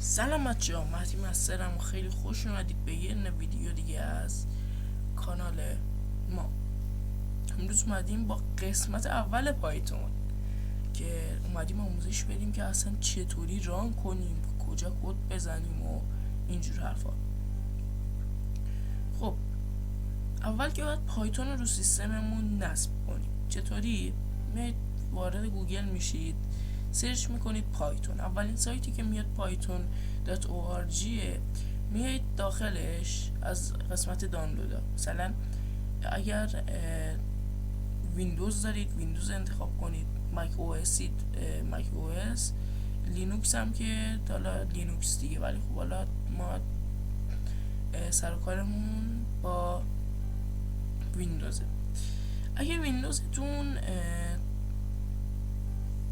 سلام بچه‌ها، مهدی مسترم و خیلی خوش اومدید به یه ویدیو دیگه از کانال ما. امروز اومدیم با قسمت اول پایتون که اومدیم آموزش بدیم که اصلا چطوری ران کنیم، کجا کد بزنیم و اینجور حرفا. خب اول که باید پایتون رو سیستممون نصب کنیم. چطوری؟ میید وارد گوگل میشید، سرچ میکنید پایتون. اولین سایتی که میاد python.org، میایید داخلش از قسمت دانلود. مثلا اگر ویندوز دارید ویندوز انتخاب کنید، مک او اسید مک او اس، لینوکس هم که حالا لینوکس دیگه، ولی خب حالا ما سر و کارمون با ویندوزه. اگه ویندوزتون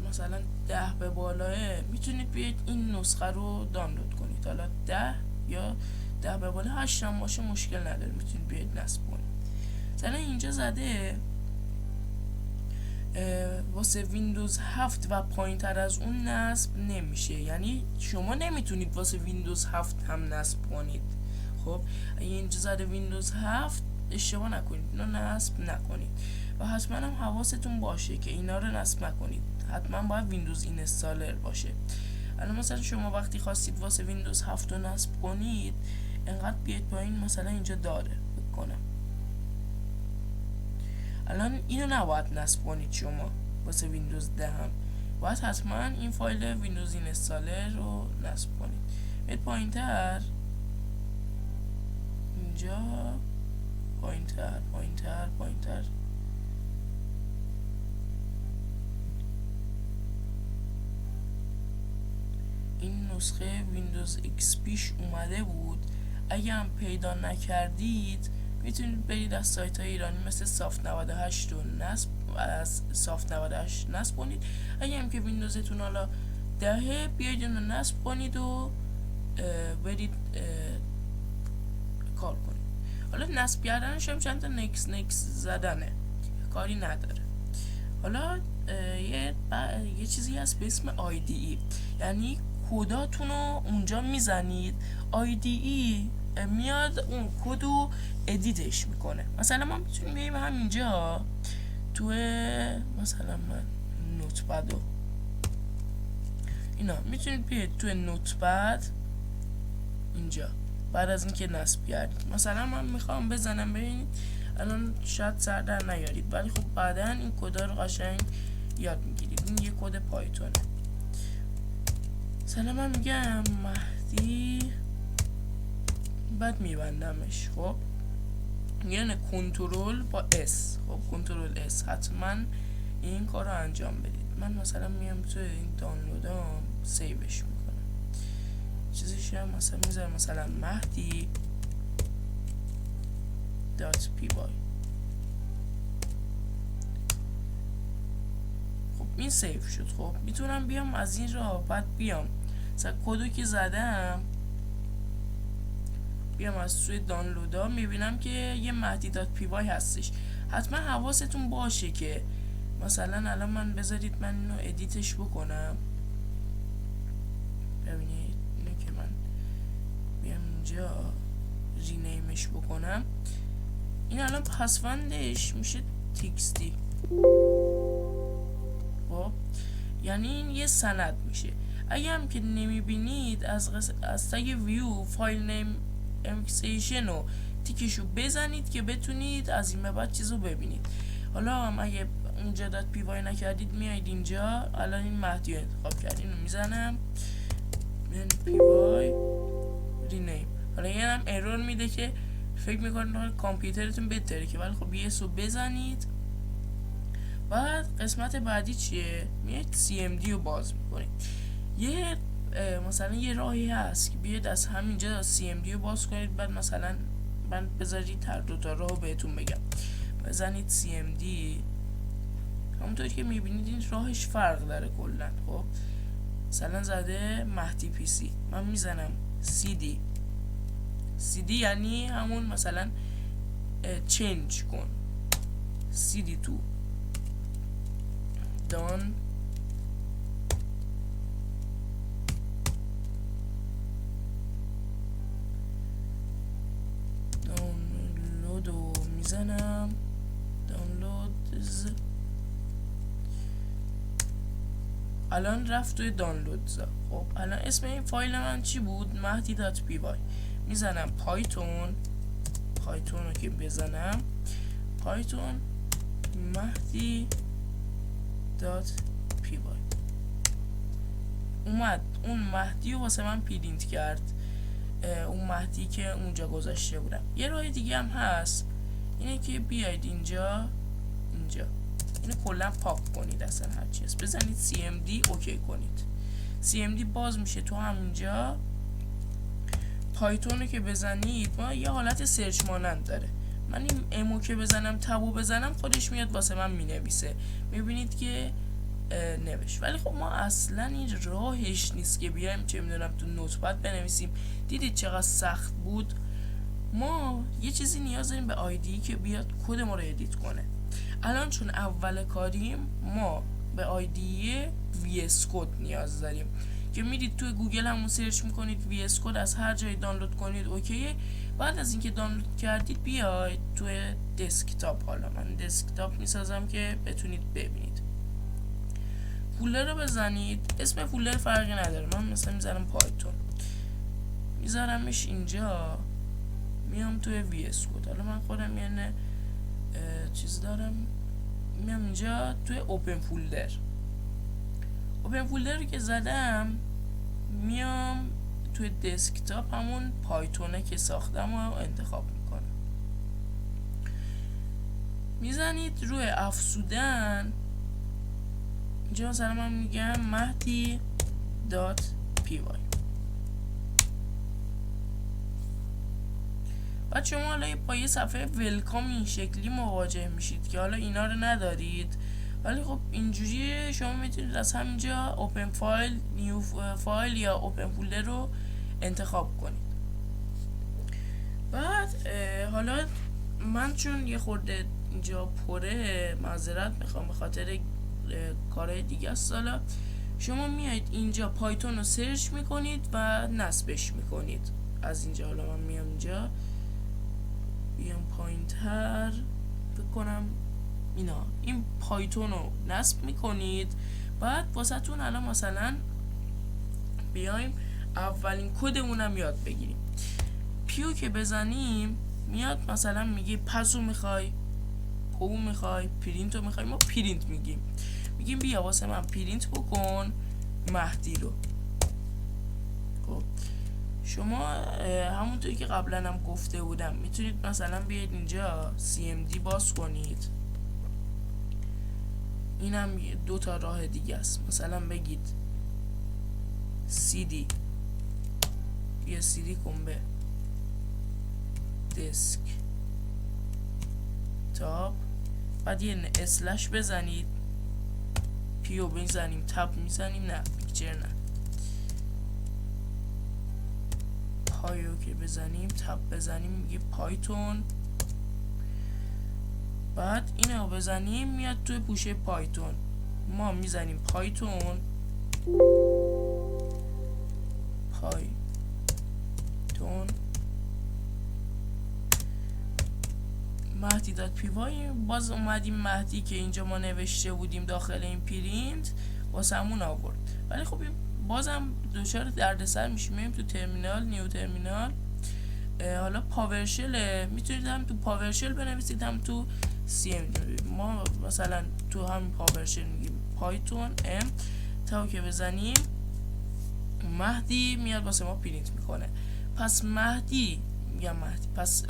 مثلا 10 به بالاه، میتونید بیاید این نسخه رو دانلود کنید. حالا 10 یا 10 به بالا 8 هم باشه مشکل نداره، میتونید بیاید نصب کنید. مثلا اینجا زده واسه ویندوز 7 و پایین تر از اون نصب نمیشه، یعنی شما نمیتونید واسه ویندوز 7 هم نصب کنید. خب اگه اینجا زده ویندوز 7، اشتباه نکنید، اینو نصب نکنید و حتما هم حواستون باشه که اینا رو نصب نکنید. حتما باید ویندوز اینستالر باشه. الان مثلا شما وقتی خواستید واسه ویندوز 7 رو نصب کنید، انقدر بیاید پایین، مثلا اینجا داره بکنم. الان اینو نباید نصب کنید شما واسه ویندوز 10 هم، باید حتما این فایل ویندوز اینستالر رو نصب کنید. بیاید پایین تر، اینجا پایین تر پایین تر پایین تر. این نسخه ویندوز ایکس پیش اومده بود. اگه هم پیدا نکردید میتونید برید از سایت های ایرانی مثل سافت 98 رو سافت 98 نصب کنید. اگه هم که ویندوزتون حالا 10، بیاید اون رو نصب کنید و برید کار کنید. حالا نصب کردنش هم چند تا نکس زدنه، کاری نداره. حالا یه چیزی هست به اسم IDE، یعنی کداتون رو اونجا میزنید، IDE میاد اون کد رو ادیتش میکنه. مثلا ما میتونیم بریم همینجا تو مثلا من نوتپد اینا، میتونید بیاید تو نوتپد اینجا بعد از اینکه نصب کردید. مثلا من میخوام بزنم، ببینید الان شاید سر در نیارید، ولی خب بعدا این کدا رو قشنگ یاد میگیرید. این یه کد پایتونه. مثلا من میگم مهدی، بعد میبندمش. خب یعنی کنترل با اس، خب کنترل اس، حتما این کار رو انجام بدید. من مثلا میام تو این دانلودام سیوش میکنم، چیزش هم مثلا میذارم مثلا مهدی .py. خب این سیو شد. خب میتونم بیام از این راه، بعد بیام مثلا کدو که زدم، بیام از توی دانلودا میبینم که یه مهدی.py هستش. حتما حواستون باشه که مثلا الان من بذارید من اینو ادیتش بکنم. ببینید اینو که من بیام اینجا رینیمش بکنم، این الان پسوندش میشه تکستی. خب یعنی این یه سند میشه. اگه هم که نمیبینید، از تگ ویو فایل نیم امفیکسیشن و تیکشو بزنید که بتونید از این به بعد چیزو ببینید. حالا هم اگه اونجا .py نکردید، میایید اینجا، الان این مهدی رو انتخاب کردید، اینو میزنم py رینیم. حالا یه هم ارور میده که فکر میکنید کامپیوترتون بهتره که، ولی خب یه سو بزنید. بعد قسمت بعدی چیه؟ میایید CMD رو باز میکنید. یه مثلا یه راهی هست که بیاید از همینجا CMD رو باز کنید، بعد مثلا من بذارید هر دوتا راه بهتون بگم. بزنید CMD، همونطور که میبینید این راهش فرق داره کلا. خب مثلا زده مهدی PC، من میزنم CD یعنی همون مثلا چنج کن CD2 دان الان رفت توی دانلودزا. خب الان اسم این فایل من چی بود؟ mahdi.py. میزنم پایتون رو که بزنم پایتون mahdi.py اومد اون مهدی رو واسه من پرینت کرد، اون مهدی که اونجا گذاشته بودم. یه راه دیگه هم هست، اینه که بیاید اینجا اینو کلا پاک کنید، اصلا هر چیز بزنید cmd اوکی کنید، cmd باز میشه. تو همینجا پایتون رو که بزنید ما یه حالت سرچ مانند داره. من این امو که بزنم تبو بزنم خودش میاد واسه من مینویسه، میبینید که نوشت. ولی خب ما اصلا این راهش نیست که بیایم چه میدونم تو نوتپد بنویسیم. دیدید چقدر سخت بود؟ ما یه چیزی نیاز داریم به آیدی که بیاد کد ما رو ادیت کنه. الان چون اول کاریم ما به آیدی VS Code نیاز داریم که میرید توی گوگل همون سرچ میکنید VS Code، از هر جایی دانلود کنید اوکیه. بعد از اینکه دانلود کردید بیاید توی دسکتاپ. حالا من دسکتاپ میسازم که بتونید ببینید. فولدر رو بزنید، اسم فولدر فرقی نداره، من مثلا میذارم پایتون، میذارمش اینجا، میام توی VS Code. حالا من خودم یعنی چیز دارم، میام اینجا توی اوپن فولدر رو که زدم میام توی دسکتاپ همون پایتونه که ساختم رو انتخاب میکنم، میزنید روی افزودن. اینجا مثلا من میگم mahdi.py. بعد شما حالا با یه صفحه ولکام این شکلی مواجه میشید که حالا اینا رو ندارید، ولی خب اینجوری شما میتونید از همینجا اوپن فایل، نیو فایل یا اوپن فولدر رو انتخاب کنید. بعد حالا من چون یه خورده اینجا پره، معذرت میخوام به خاطر کارهای دیگه است. حالا شما میایید اینجا پایتون رو سرچ میکنید و نصبش میکنید از اینجا. حالا من میام اینجا، بیام پایینتر بکنم، این پایتون رو نصب میکنید. بعد واسه تون الان مثلا بیایم اولین کدمونم یاد بگیریم. پیو که بزنیم میاد مثلا میگه پسو میخوای، پو میخوای، پرینتو میخوای. ما پرینت میگیم بیا واسه من پرینت بکن مهدی رو. خب شما همونطوری که قبلا هم گفته بودم میتونید مثلا بیاید اینجا cmd باز کنید. اینم دو تا راه دیگه است. مثلا بگید cd، بیا cd کن به دسک تاپ، بعد یه اسلش بزنید، پیو بزنیم، تب میزنیم، نه پیکچر نه، پایو که بزنیم تب بزنیم میگه پایتون. بعد اینو بزنیم میاد توی پوشه پایتون، ما میزنیم پایتون mahdi.py. باز اومدیم مهدی که اینجا ما نوشته بودیم داخل این پرینت واسه همون آورد. ولی خب بازم دچار دردسر میشیم. میریم تو ترمینال، نیو ترمینال، حالا پاورشل، میتونید هم تو پاورشل بنویسید هم تو cmd. ما مثلا تو همین پاورشل میگیم پایتون ام تا که بزنیم مهدی میاد واسه ما پرینت میکنه. پس پس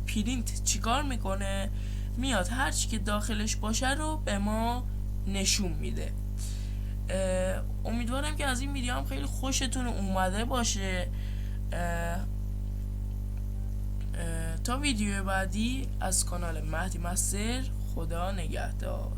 پرینت چیکار میکنه؟ میاد هر چی که داخلش باشه رو به ما نشون میده. امیدوارم که از این ویدیو هم خیلی خوشتون اومده باشه. تا ویدیو بعدی از کانال مهدی مستر، خدا نگهدار.